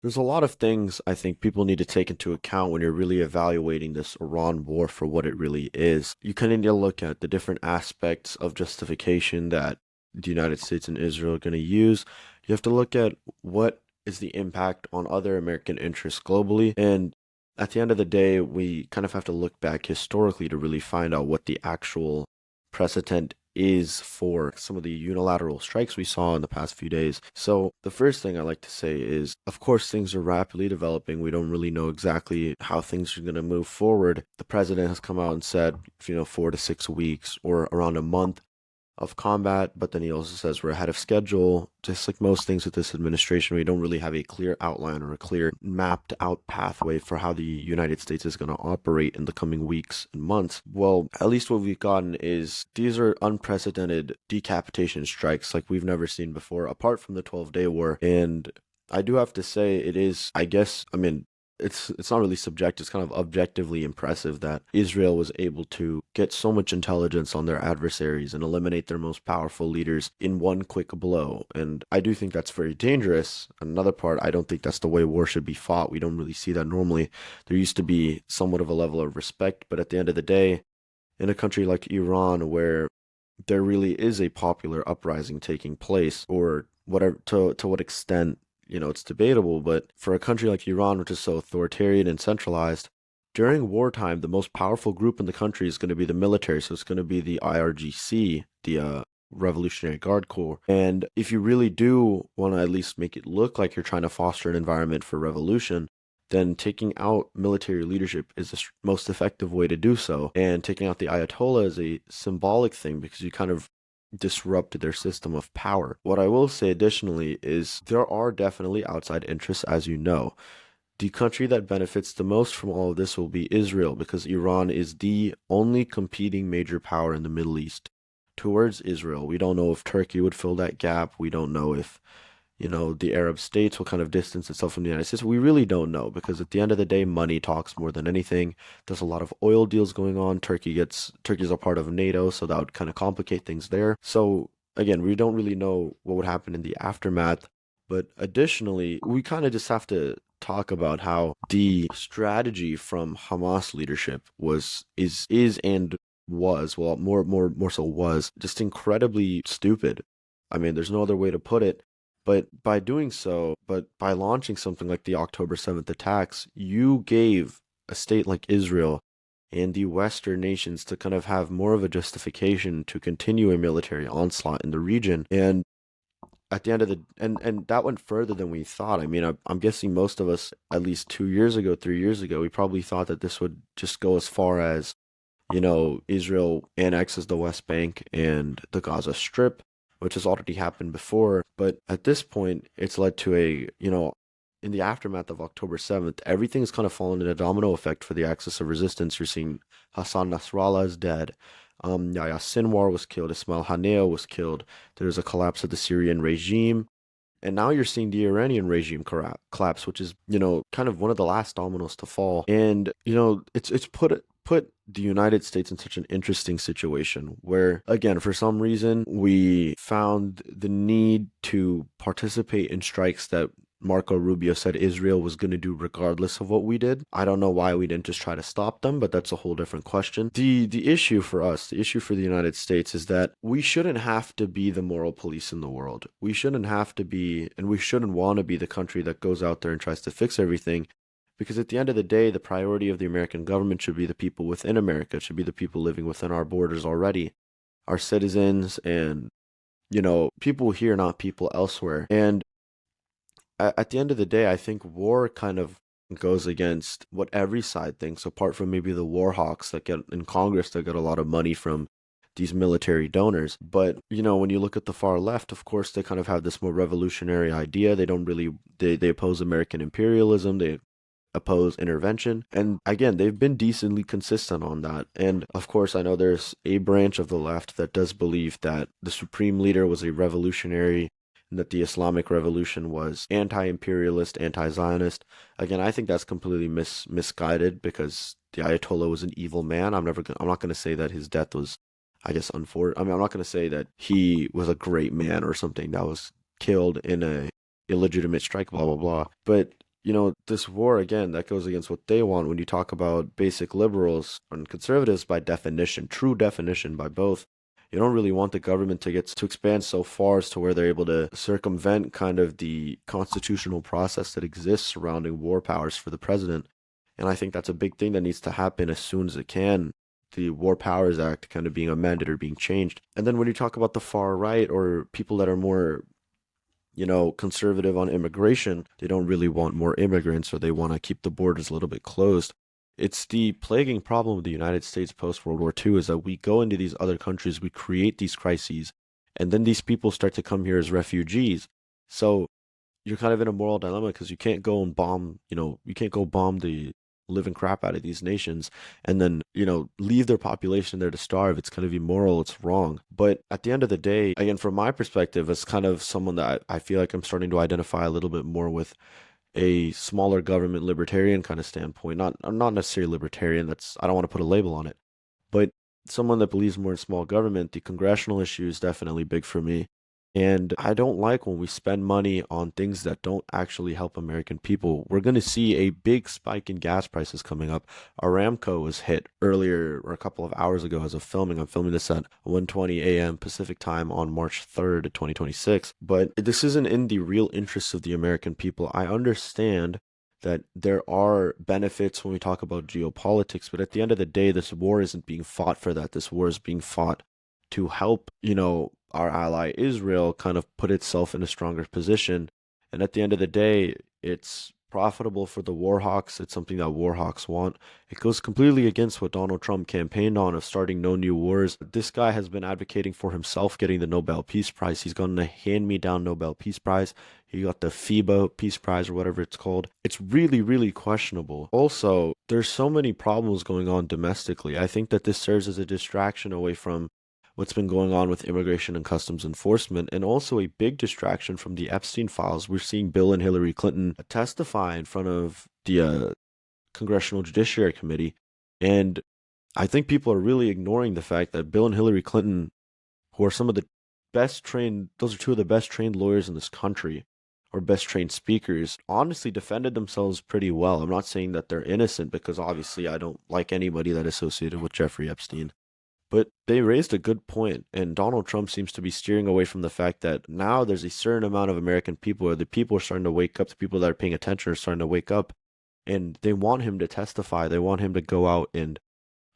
There's a lot of things I think people need to take into account when you're really evaluating this Iran war for what it really is. You kind of need to look at the different aspects of justification that the United States and Israel are going to use. You have to look at what is the impact on other American interests globally. And at the end of the day, we kind of have to look back historically to really find out what the actual precedent is for some of the unilateral strikes we saw in the past few days. So, the first thing I like to say is, of course, things are rapidly developing. We don't really know exactly how things are going to move forward. The president has come out and said, 4 to 6 weeks or around a month of combat, but then he also says we're ahead of schedule. Just like most things with this administration, we don't really have a clear outline or a clear mapped out pathway for how the United States is going to operate in the coming weeks and months. Well, at least what we've gotten is these are unprecedented decapitation strikes like we've never seen before, apart from the 12-day war. And I do have to say, it is, I guess, I mean, it's not really subjective, it's kind of objectively impressive that Israel was able to get so much intelligence on their adversaries and eliminate their most powerful leaders in one quick blow. And I do think that's very dangerous. Another part, I don't think that's the way war should be fought. We don't really see that normally. There used to be somewhat of a level of respect, but at the end of the day, in a country like Iran where there really is a popular uprising taking place, or whatever, to what extent, it's debatable, but for a country like Iran, which is so authoritarian and centralized, during wartime, the most powerful group in the country is going to be the military. So it's going to be the IRGC, the Revolutionary Guard Corps. And if you really do want to at least make it look like you're trying to foster an environment for revolution, then taking out military leadership is the most effective way to do so. And taking out the Ayatollah is a symbolic thing because you kind of disrupt their system of power. What I will say additionally is there are definitely outside interests, as you know. The country that benefits the most from all of this will be Israel because Iran is the only competing major power in the Middle East towards Israel. We don't know if Turkey would fill that gap. We don't know if the Arab states will kind of distance itself from the United States. We really don't know because at the end of the day, money talks more than anything. There's a lot of oil deals going on. Turkey's a part of NATO, so that would kind of complicate things there. So again, we don't really know what would happen in the aftermath. But additionally, we kind of just have to talk about how the strategy from Hamas leadership is and was, well, more so was just incredibly stupid. I mean, there's no other way to put it. But by launching something like the October 7th attacks, you gave a state like Israel and the Western nations to kind of have more of a justification to continue a military onslaught in the region. And at the end of the and that went further than we thought. I mean, I'm guessing most of us, at least 2 years ago, 3 years ago, we probably thought that this would just go as far as, Israel annexes the West Bank and the Gaza Strip, which has already happened before. But at this point, it's led to in the aftermath of October 7th, everything's kind of fallen in a domino effect for the axis of resistance. You're seeing Hassan Nasrallah is dead. Yahya Sinwar was killed. Ismail Haniyeh was killed. There's a collapse of the Syrian regime. And now you're seeing the Iranian regime collapse, which is, kind of one of the last dominoes to fall. And, it's put the United States in such an interesting situation where, again, for some reason, we found the need to participate in strikes that Marco Rubio said Israel was going to do regardless of what we did. I don't know why we didn't just try to stop them, but that's a whole different question. The issue for us, the issue for the United States is that we shouldn't have to be the moral police in the world. We shouldn't have to be, and we shouldn't want to be the country that goes out there and tries to fix everything. Because at the end of the day, the priority of the American government should be the people within America, it should be the people living within our borders already, our citizens, and, people here, not people elsewhere. And at the end of the day, I think war kind of goes against what every side thinks, apart from maybe the war hawks that get in Congress that get a lot of money from these military donors. But, when you look at the far left, of course, they kind of have this more revolutionary idea. They don't really, they oppose American imperialism. They oppose intervention. And again, they've been decently consistent on that. And of course, I know there's a branch of the left that does believe that the supreme leader was a revolutionary and that the Islamic Revolution was anti-imperialist, anti-Zionist. Again, I think that's completely misguided because the Ayatollah was an evil man. I'm not going to say that his death was, I guess, unfortunate. I mean, I'm not going to say that he was a great man or something that was killed in a illegitimate strike, blah blah blah. But this war, again, that goes against what they want when you talk about basic liberals and conservatives by definition, true definition by both. You don't really want the government to expand so far as to where they're able to circumvent kind of the constitutional process that exists surrounding war powers for the president. And I think that's a big thing that needs to happen as soon as it can. The War Powers Act kind of being amended or being changed. And then when you talk about the far right or people that are more conservative on immigration, they don't really want more immigrants or they want to keep the borders a little bit closed. It's the plaguing problem with the United States post World War II is that we go into these other countries, we create these crises, and then these people start to come here as refugees. So you're kind of in a moral dilemma because you can't go and bomb, you can't go bomb the living crap out of these nations and then, leave their population there to starve. It's kind of immoral. It's wrong. But at the end of the day, again, from my perspective, as kind of someone that I feel like I'm starting to identify a little bit more with a smaller government libertarian kind of standpoint. Not necessarily libertarian. I don't want to put a label on it, but someone that believes more in small government. The congressional issue is definitely big for me. And I don't like when we spend money on things that don't actually help American people. We're going to see a big spike in gas prices coming up. Aramco was hit earlier or a couple of hours ago as of filming. I'm filming this at 1:20 a.m. Pacific time on March 3rd, 2026. But this isn't in the real interests of the American people. I understand that there are benefits when we talk about geopolitics, but at the end of the day, this war isn't being fought for that. This war is being fought to help, our ally Israel kind of put itself in a stronger position. And at the end of the day, it's profitable for the war hawks. It's something that war hawks want. It goes completely against what Donald Trump campaigned on of starting no new wars. This guy has been advocating for himself getting the Nobel Peace Prize. He's gotten a hand-me-down Nobel Peace Prize. He got the FIBA Peace Prize or whatever it's called. It's really, really questionable. Also, there's so many problems going on domestically. I think that this serves as a distraction away from what's been going on with immigration and customs enforcement, and also a big distraction from the Epstein files. We're seeing Bill and Hillary Clinton testify in front of the Congressional Judiciary Committee, and I think people are really ignoring the fact that Bill and Hillary Clinton, who are some of the best trained, those are two of the best trained lawyers in this country, or best trained speakers, honestly defended themselves pretty well. I'm not saying that they're innocent because obviously I don't like anybody that associated with Jeffrey Epstein. But they raised a good point, and Donald Trump seems to be steering away from the fact that now there's a certain amount of American people, or the people are starting to wake up, the people that are paying attention are starting to wake up, and they want him to testify. They want him to go out and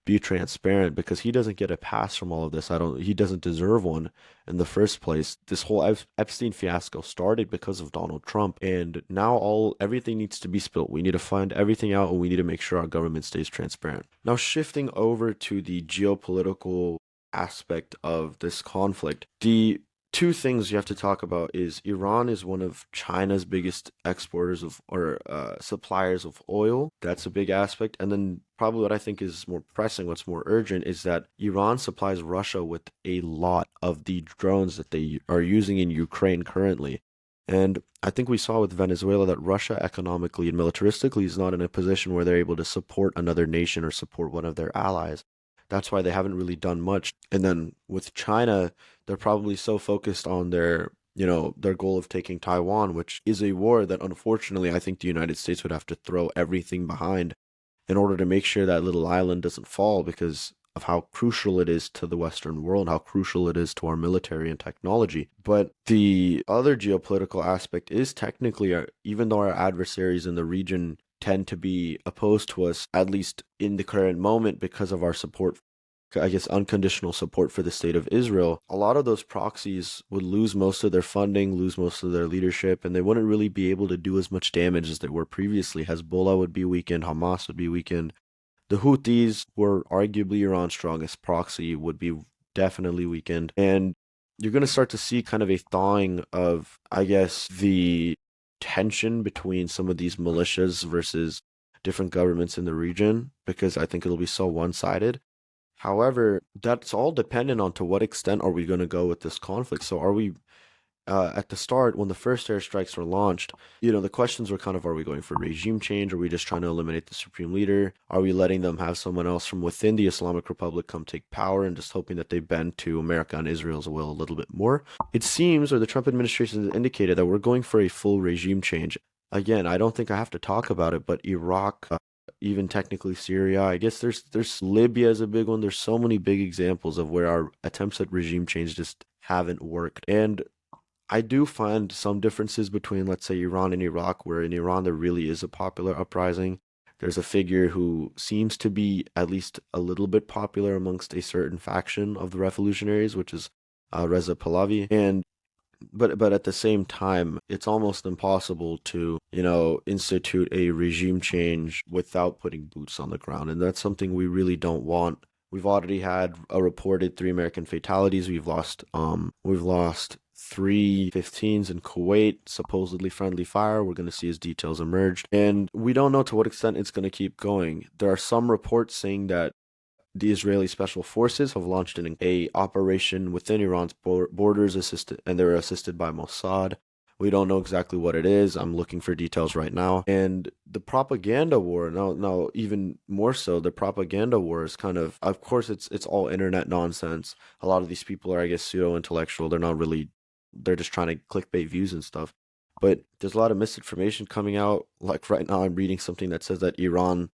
be transparent because he doesn't get a pass from all of this. He doesn't deserve one in the first place. This whole Epstein fiasco started because of Donald Trump, and now everything needs to be spilled. We need to find everything out, and we need to make sure our government stays transparent. Now, shifting over to the geopolitical aspect of this conflict, the two things you have to talk about is Iran is one of China's biggest exporters of or suppliers of oil. That's a big aspect. And then probably what I think is more pressing, what's more urgent, is that Iran supplies Russia with a lot of the drones that they are using in Ukraine currently. And I think we saw with Venezuela that Russia economically and militaristically is not in a position where they're able to support another nation or support one of their allies. That's why they haven't really done much. And then with China, they're probably so focused on their goal of taking Taiwan, which is a war that unfortunately I think the United States would have to throw everything behind in order to make sure that little island doesn't fall because of how crucial it is to the Western world, how crucial it is to our military and technology. But the other geopolitical aspect is technically, even though our adversaries in the region tend to be opposed to us, at least in the current moment, because of our support, I guess, unconditional support for the state of Israel, a lot of those proxies would lose most of their funding, lose most of their leadership, and they wouldn't really be able to do as much damage as they were previously. Hezbollah would be weakened, Hamas would be weakened. The Houthis, who are arguably Iran's strongest proxy, would be definitely weakened. And you're going to start to see kind of a thawing of, I guess, the tension between some of these militias versus different governments in the region, because I think it'll be so one-sided. However, that's all dependent on to what extent are we going to go with this conflict. So are we, at the start, when the first airstrikes were launched, the questions were kind of, are we going for regime change? Are we just trying to eliminate the supreme leader? Are we letting them have someone else from within the Islamic Republic come take power and just hoping that they bend to America and Israel's will a little bit more? It seems, or the Trump administration has indicated, that we're going for a full regime change. again, I don't think I have to talk about it, but Iraq, even technically Syria, I guess there's Libya is a big one. There's so many big examples of where our attempts at regime change just haven't worked. And I do find some differences between, let's say, Iran and Iraq, where in Iran there really is a popular uprising. There's a figure who seems to be at least a little bit popular amongst a certain faction of the revolutionaries, which is Reza Pahlavi. And but at the same time, it's almost impossible to, institute a regime change without putting boots on the ground. And that's something we really don't want. We've already had a reported 3 American fatalities. We've lost 3 F-15s in Kuwait, supposedly friendly fire. We're going to see as details emerge. And we don't know to what extent it's going to keep going. There are some reports saying that the Israeli special forces have launched a operation within Iran's borders, and they're assisted by Mossad. We don't know exactly what it is. I'm looking for details right now. And the propaganda war, now even more so, the propaganda war is of course, it's all internet nonsense. A lot of these people are, I guess, pseudo-intellectual. They're just trying to clickbait views and stuff. But there's a lot of misinformation coming out. Like right now, I'm reading something that says that Iran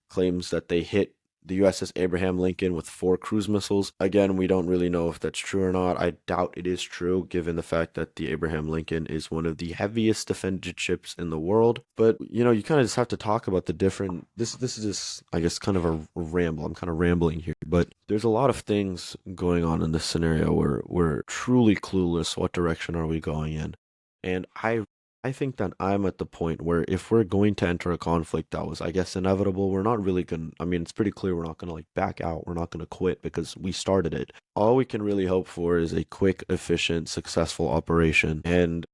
claims that they hit the USS Abraham Lincoln with 4 cruise missiles. Again, we don't really know if that's true or not. I doubt it is true, given the fact that the Abraham Lincoln is one of the heaviest defended ships in the world. But, you kind of just have to talk about the different. This is just, I guess, kind of a ramble. I'm kind of rambling here. But there's a lot of things going on in this scenario where we're truly clueless. What direction are we going in? And I think that I'm at the point where if we're going to enter a conflict that was, I guess, inevitable, we're not really going to, I mean, it's pretty clear we're not going to back out. We're not going to quit because we started it. All we can really hope for is a quick, efficient, successful operation and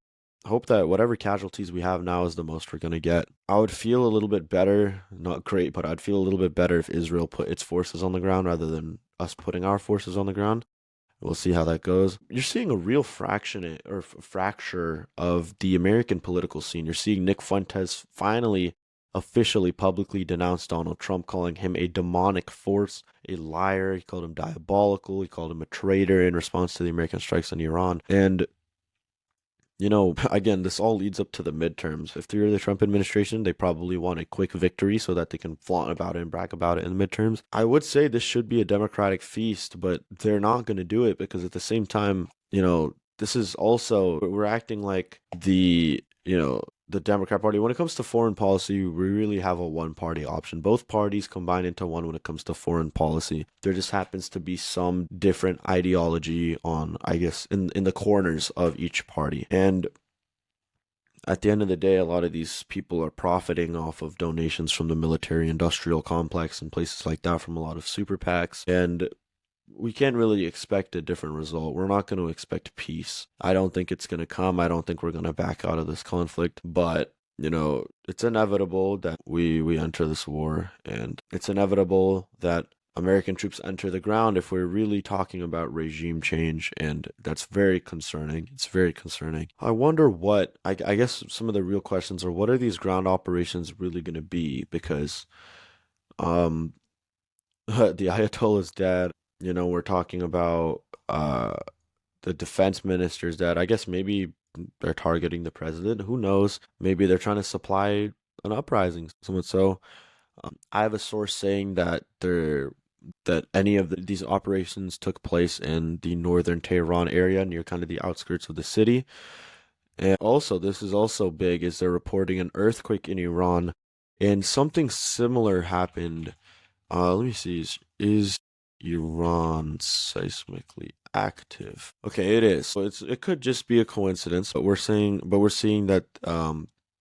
hope that whatever casualties we have now is the most we're going to get. I would feel a little bit better, not great, but I'd feel a little bit better if Israel put its forces on the ground rather than us putting our forces on the ground. We'll see how that goes. You're seeing a real fracture of the American political scene. You're seeing Nick Fuentes finally officially publicly denounce Donald Trump, calling him a demonic force, a liar. He called him diabolical. He called him a traitor in response to the American strikes on Iran. And again, this all leads up to the midterms. If they're the Trump administration, they probably want a quick victory so that they can flaunt about it and brag about it in the midterms. I would say this should be a Democratic feast, but they're not going to do it because at the same time, this is also, we're acting like the Democrat Party. When it comes to foreign policy, we really have a one-party option. Both parties combine into one when it comes to foreign policy. There just happens to be some different ideology on, I guess, in the corners of each party. And at the end of the day, a lot of these people are profiting off of donations from the military-industrial complex and places like that, from a lot of super PACs. And we can't really expect a different result. We're not going to expect peace. I don't think it's going to come. I don't think we're going to back out of this conflict. But, it's inevitable that we enter this war. And it's inevitable that American troops enter the ground if we're really talking about regime change. And that's very concerning. It's very concerning. I wonder I guess some of the real questions are, what are these ground operations really going to be? Because the Ayatollah's dead. We're talking about the defense minister's dead. I guess maybe they're targeting the president. Who knows? Maybe they're trying to supply an uprising. So, I have a source saying that any of these operations took place in the northern Tehran area, near kind of the outskirts of the city. And also, this is also big, is they're reporting an earthquake in Iran, and something similar happened. Let me see. Is Iran seismically active? Okay, it is. So it could just be a coincidence, but we're seeing that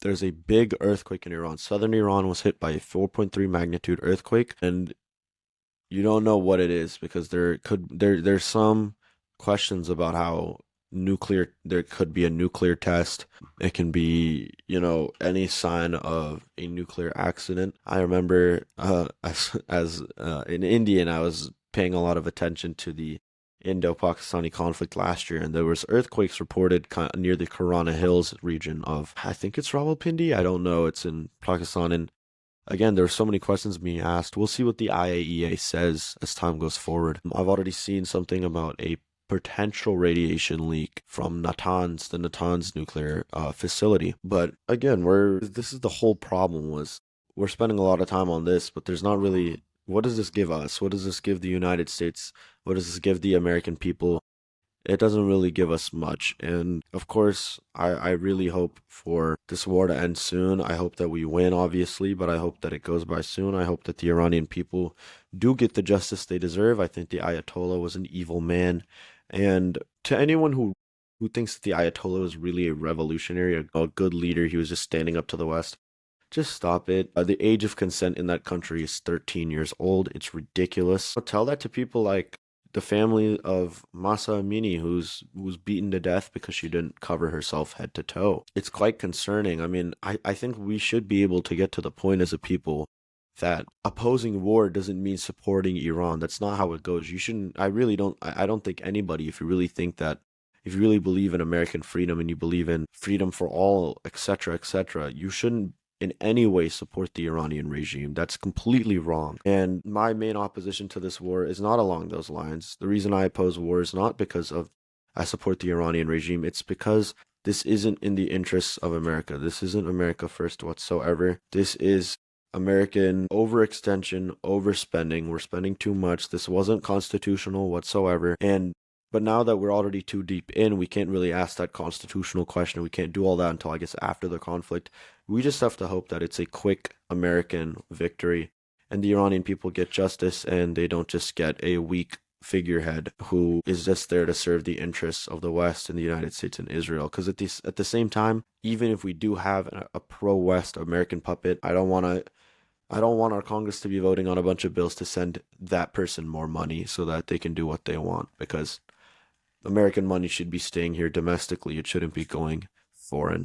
there's a big earthquake in Iran. Southern Iran was hit by a 4.3 magnitude earthquake, and you don't know what it is because there's some questions about how there could be a nuclear test. It can be, any sign of a nuclear accident. I remember as an Indian, I was paying a lot of attention to the Indo-Pakistani conflict last year, and there was earthquakes reported near the Karana Hills region of, I think it's Rawalpindi. I don't know. It's in Pakistan. And again, there are so many questions being asked. We'll see what the IAEA says as time goes forward. I've already seen something about a potential radiation leak from the Natanz nuclear facility. But again, this is the whole problem was we're spending a lot of time on this, but there's not really what does this give us? What does this give the United States? What does this give the American people? It doesn't really give us much. And of course, I really hope for this war to end soon. I hope that we win, obviously, but I hope that it goes by soon. I hope that the Iranian people do get the justice they deserve. I think the Ayatollah was an evil man. And to anyone who thinks that the Ayatollah was really a revolutionary, a good leader, he was just standing up to the West. Just stop it. The age of consent in that country is 13 years old. It's ridiculous. Tell that to people like the family of Masa Amini, who's beaten to death because she didn't cover herself head to toe. It's quite concerning. I mean, I think we should be able to get to the point as a people that opposing war doesn't mean supporting Iran. That's not how it goes. You shouldn't. I don't think anybody, if you really think that, if you really believe in American freedom and you believe in freedom for all, etc., you shouldn't in any way support the Iranian regime. That's completely wrong. And my main opposition to this war is not along those lines. The reason I oppose war is not because of I support the Iranian regime. It's because this isn't in the interests of America. This isn't America first whatsoever. This is American overextension, overspending. We're spending too much. This wasn't constitutional whatsoever. But now that we're already too deep in, we can't really ask that constitutional question. We can't do all that until I guess after the conflict. We just have to hope that it's a quick American victory and the Iranian people get justice and they don't just get a weak figurehead who is just there to serve the interests of the West and the United States and Israel. Because at the same time, even if we do have a pro-West American puppet, I don't want our Congress to be voting on a bunch of bills to send that person more money so that they can do what they want, because American money should be staying here domestically. It shouldn't be going foreign.